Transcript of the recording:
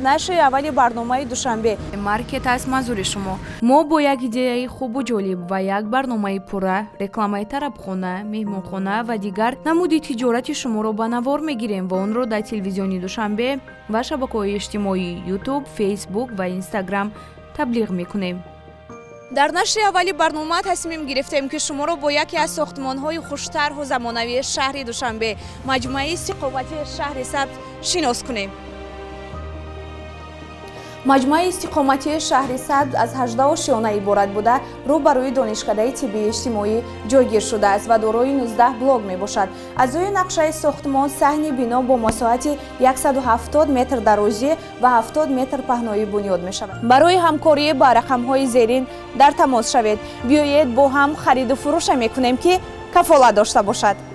نشر اولی برنامه دوشنبه مارکت از منظور شما. ما با یک ایده خوب و جالب و یک برنامه پره، رکلام طرابخانه، مهمانخانه و دیگر نمود تجارت شما را به نوار میگیریم و آن را در تلویزیونی دوشنبه و شبکه‌های اجتماعی یوتیوب، فیسبوک و اینستاگرام تبلیغ میکنیم. در نشر اولی برنامه تصمیم گرفتیم که شما را با یکی از ساختمان‌های خوش‌طرح و زمانوی شهر دوشنبه، مجموعه استقامتی شهر سبز شناس کنیم. مجموعه استقامتی شهر سبز از 18 شانه عبارت بوده، روبروی دانشکده طبی اجتماعی جایگیر شده است و دارای 19 بلاک می باشد. از روی نقشه ساختمان صحن بنا با مساحت 170 متر درازی و 70 متر پهنایی بنیاد می شود. برای همکاری با رقم‌های زیرین در تماس شوید. بیایید با هم خرید و فروش میکنیم که کفالت داشته باشد.